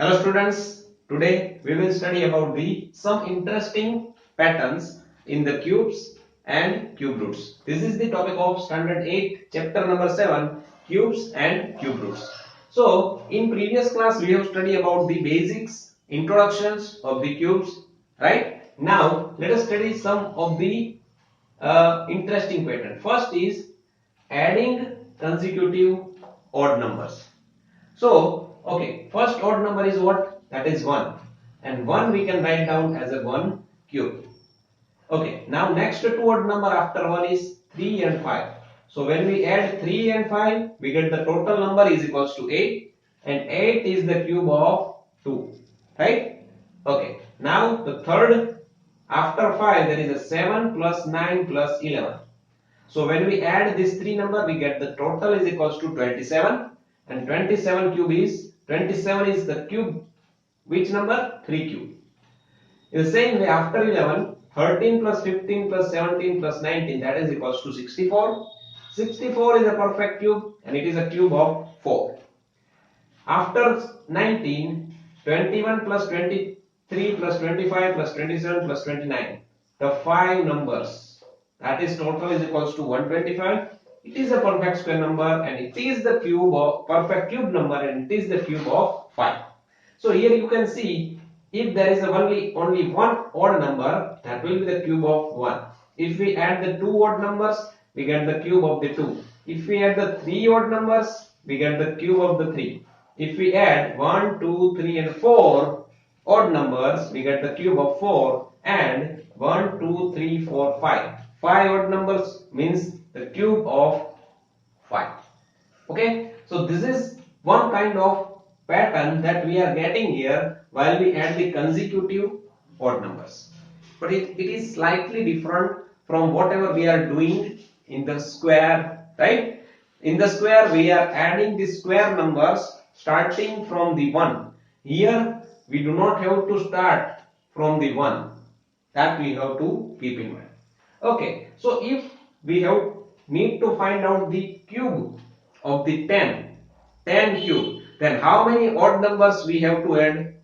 Hello students, today we will study about some interesting patterns in the cubes and cube roots. This is the topic of standard 8 chapter number 7 cubes and cube roots. So in previous class we have studied about the basics, introductions of the cubes, right? Now let us study some of the interesting pattern. First is adding consecutive odd numbers. So, okay, first odd number is what? That is 1. And 1 we can write down as a 1 cube. Okay, now next two odd number after 1 is 3 and 5. So when we add 3 and 5, we get the total number is equals to 8. And 8 is the cube of 2. Right? Okay, now the third after 5 there is a 7 plus 9 plus 11. So when we add these three number, we get the total is equals to 27, and 27 cube is 27 is the cube. Which number? 3 cube. In the same way, after 11, 13 plus 15 plus 17 plus 19, that is equals to 64. 64 is a perfect cube, and it is a cube of 4. After 19, 21 plus 23 plus 25 plus 27 plus 29, the 5 numbers. That is total is equals to 125. It is a perfect square number and it is the cube of perfect cube number and it is the cube of 5. So here you can see if there is only one odd number, that will be the cube of 1. If we add the two odd numbers, we get the cube of the 2. If we add the three odd numbers, we get the cube of the 3. If we add 1, 2, 3 and 4 odd numbers, we get the cube of 4 and 1, 2, 3, 4, 5. 5 odd numbers means the cube of 5. Okay, so this is one kind of pattern that we are getting here while we add the consecutive odd numbers. But it is slightly different from whatever we are doing in the square, right? In the square we are adding the square numbers starting from the 1. Here we do not have to start from the 1. That we have to keep in mind. Okay, so if we need to find out the cube of the 10 cube, then how many odd numbers we have to add?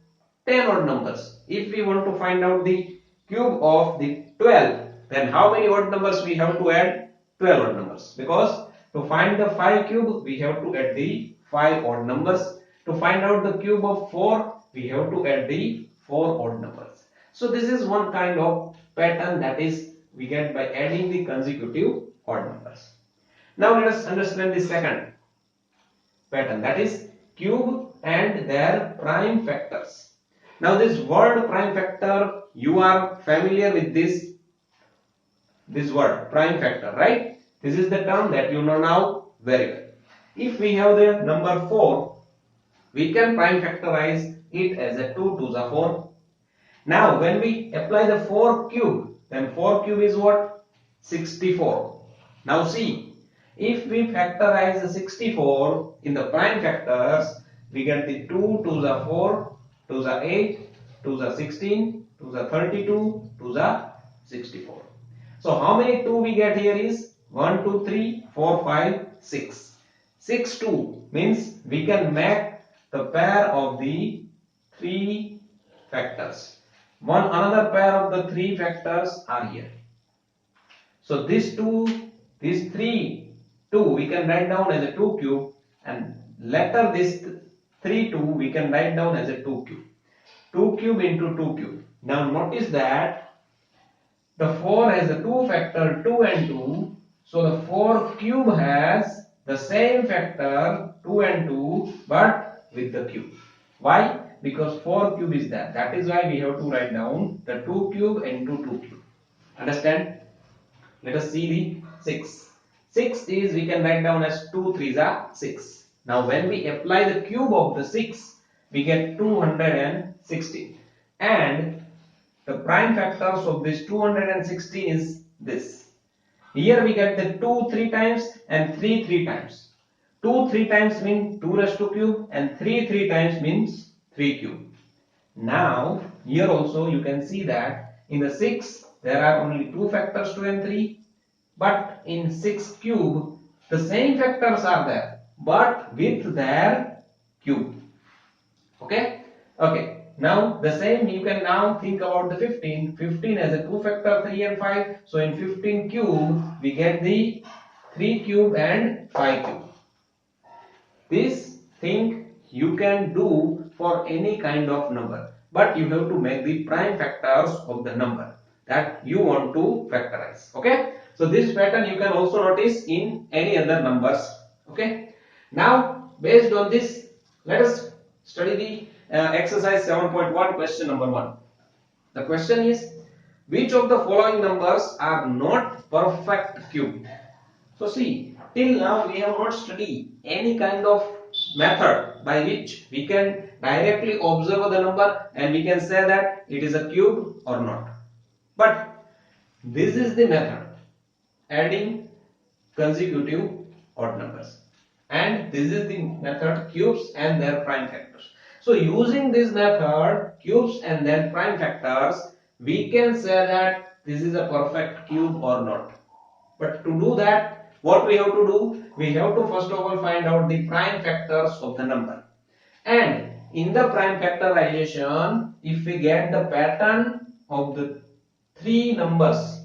10 odd numbers. If we want to find out the cube of the 12, then how many odd numbers we have to add? 12 odd numbers. Because to find the 5 cube, we have to add the 5 odd numbers. To find out the cube of 4, we have to add the 4 odd numbers. So this is one kind of pattern that is we get by adding the consecutive odd numbers. Now let us understand the second pattern, that is cube and their prime factors. Now this word prime factor, you are familiar with this word prime factor, right? This is the term that you know now very well. If we have the number 4, we can prime factorize it as a 2 to the 4. Now when we apply the 4 cube, then 4 cube is what? 64. Now see, if we factorize the 64 in the prime factors, we get the 2 to the 4, to the 8, to the 16, to the 32, to the 64. So how many 2 we get here is 1, 2, 3, 4, 5, 6. 6, 2 means we can make the pair of the 3 factors. Another pair of the 3 factors are here. So these 3, 2 we can write down as a 2 cube, and later this 3, 2 we can write down as a 2 cube. 2 cube into 2 cube. Now notice that the 4 has a 2 factor 2 and 2. So the 4 cube has the same factor 2 and 2 but with the cube. Why? Because 4 cube is that. That is why we have to write down the 2 cube into 2 cube. Understand? Let us see the 6. 6 is we can write down as 2 3s are 6. Now when we apply the cube of the 6, we get 216. And the prime factors of this 216 is this. Here we get the 2 3 times and 3 3 times. 2 3 times means 2 raised to cube and 3 3 times means 3 cube. Now here also you can see that in the 6 there are only 2 factors 2 and 3, but in 6 cube the same factors are there but with their cube. Okay, Okay, now the same you can now think about the 15. 15 as a 2 factor 3 and 5. So in 15 cube we get the 3 cube and 5 cube. This thing you can do for any kind of number, but you have to make the prime factors of the number that you want to factorize. Okay, so this pattern you can also notice in any other numbers. Okay, now based on this, let us study the exercise 7.1 question number 1. The question is, which of the following numbers are not perfect cube? So see, till now we have not studied any kind of method by which we can directly observe the number and we can say that it is a cube or not. But this is the method, adding consecutive odd numbers, and this is the method cubes and their prime factors. So using this method cubes and their prime factors, we can say that this is a perfect cube or not. But to do that, what we have to do? We have to first of all find out the prime factors of the number. And in the prime factorization, if we get the pattern of the three numbers,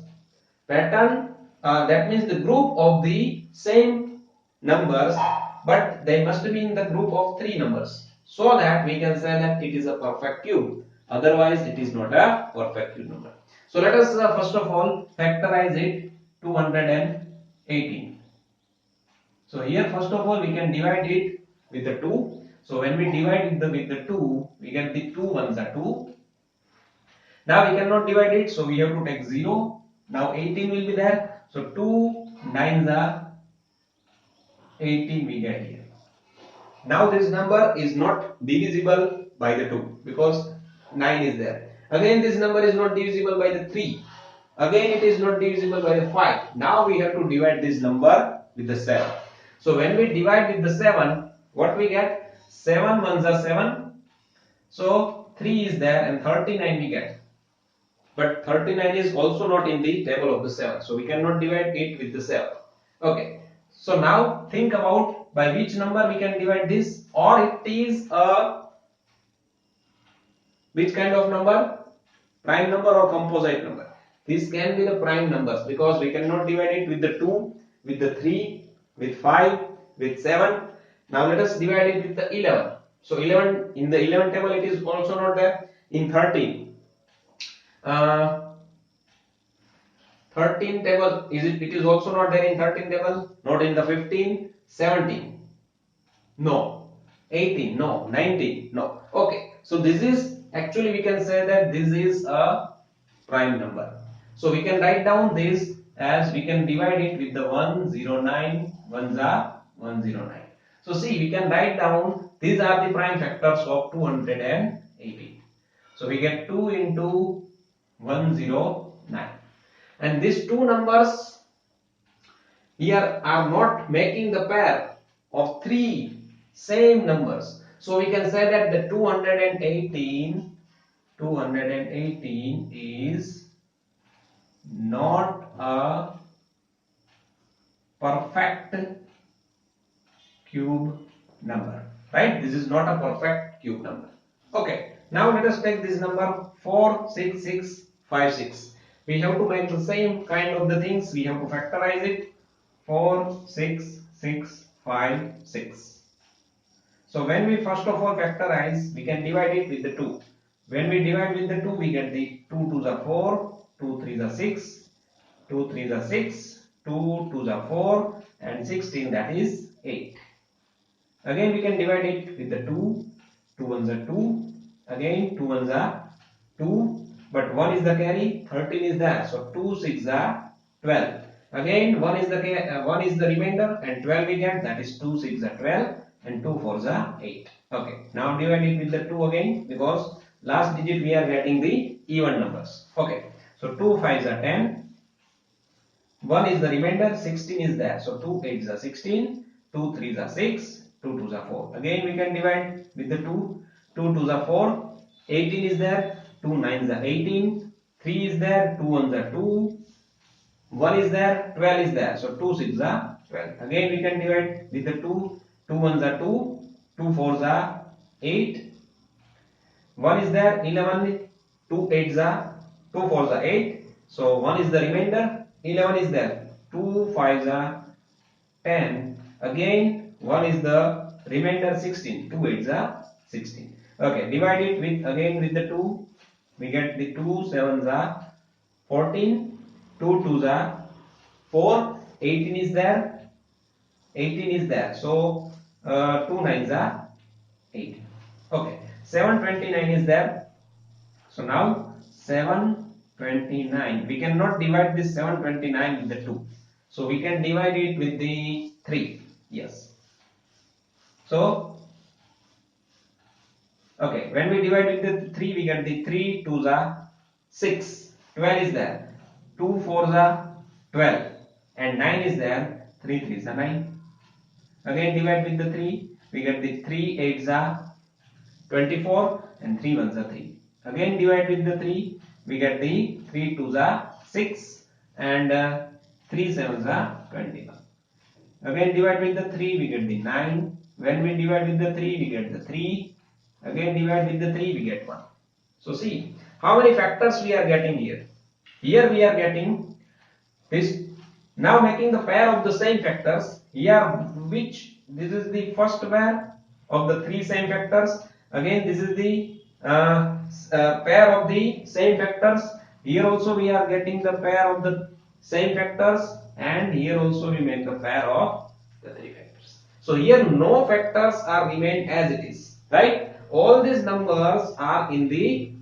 pattern that means the group of the same numbers, but they must be in the group of three numbers, so that we can say that it is a perfect cube. Otherwise, it is not a perfect cube number. So let us first of all factorize it. 218. So here first of all we can divide it with the 2. So when we divide it with the 2, we get the 2 ones are 2. Now we cannot divide it, so we have to take 0. Now 18 will be there. So 2 9s are 18 we get here. Now this number is not divisible by the 2 because 9 is there. Again this number is not divisible by the 3. Again it is not divisible by the 5. Now we have to divide this number with the 7. So when we divide with the 7, what we get? 7 ones are 7. So 3 is there and 39 we get. But 39 is also not in the table of the 7. So we cannot divide it with the 7. Okay. So now think about by which number we can divide this, or it is a which kind of number? Prime number or composite number? This can be the prime numbers because we cannot divide it with the 2, with the 3, with 5, with 7. Now let us divide it with the 11. So 11 in the 11 table it is also not there. In 13. 13 table it is also not there in 13 table. Not in the 15, 17. No. 18. No. 19. No. Okay. So this is actually we can say that this is a prime number. So we can write down this as we can divide it with the 109. 1s are 109. So see, we can write down these are the prime factors of 218. So we get 2 into 109. And these two numbers here are not making the pair of three same numbers. So we can say that the 218 is not a perfect cube number, right? This is not a perfect cube number. Okay, now let us take this number 46656. We have to make the same kind of the things. We have to factorize it. 46656. So when we first of all factorize, we can divide it with the 2. When we divide with the 2, we get the 2 2s are 4, 2 3s are 6, 2 3s are 6, 2 2s are 4, and 16, that is 8. Again we can divide it with the 2, 2 ones are 2, again 2 ones are 2, but 1 is the carry, 13 is there, so 2 6 are 12. Again 1 is the remainder and 12 we get, that is 2 6 are 12 and 2 4s are 8. Okay, now divide it with the 2 again because last digit we are getting the even numbers. Okay, so 2 5s are 10, 1 is the remainder, 16 is there, so 2 8s are 16, 2 3s are 6, 2 2s are 4. Again we can divide with the 2, 2 2s are 4, 18 is there, 2 9s are 18, 3 is there, 2 1s are 2, 1 is there, 12 is there, so 2 6s are 12. Again we can divide with the 2, 2 1s are 2, 2 4s are 8, 1 is there, 11, 2 8s are 2 4s are 8. So 1 is the remainder, 11 is there, 2 5s are 10. Again 1 is the remainder, 16, 2 8s are 16. Okay, divide it with again with the 2, we get the 2 7s are 14, 2 2s are 4, 18 is there, 18 is there. So 2 9s are 18. Okay, 729 is there. So now 729. We cannot divide this 729 with the 2. So we can divide it with the 3. Yes. So okay, when we divide with the 3, we get the 3 2s are 6. 12 is there. 2 4s are 12. And 9 is there. 3 3s are 9. Again divide with the 3. We get the 3 8s are 24 and 3 1s are 3. Again divide with the 3, we get the 3 2s are 6 and 3 7s are 21. Again divide with the 3, we get the 9. When we divide with the 3, we get the 3. Again divide with the 3, we get 1. So see how many factors we are getting here. Here we are getting this. Now making the pair of the same factors. Here which this is the first pair of the three same factors. Again this is the pair of the same factors. Here also we are getting the pair of the same factors, and here also we make the pair of the three factors. So here no factors are remain as it is, right? All these numbers are in the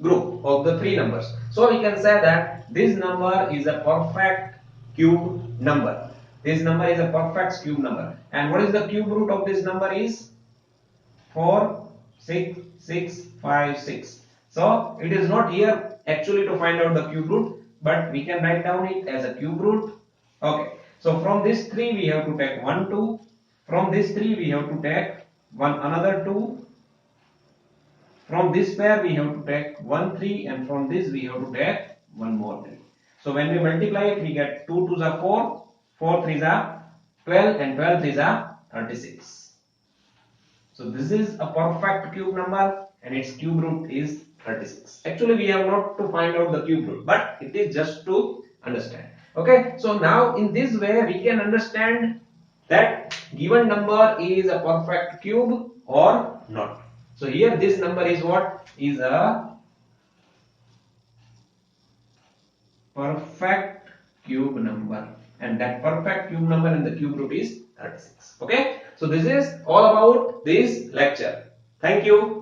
group of the three numbers. So we can say that this number is a perfect cube number. This number is a perfect cube number. And what is the cube root of this number is 4, 6, 6, 5, 6. So it is not here actually to find out the cube root, but we can write down it as a cube root. Okay. So from this 3 we have to take 1 2. From this 3 we have to take one another 2. From this pair we have to take 1 3, and from this we have to take one more 3. So when we multiply it, we get 2 2s are 4, 4 3s are 12, and 12 3s are 36. So this is a perfect cube number, and its cube root is 36. Actually we have not to find out the cube root, but it is just to understand. Okay, so now in this way we can understand that given number is a perfect cube or not. So here this number is what? Is a perfect cube number, and that perfect cube number and the cube root is 36. Okay, so this is all about this lecture. Thank you.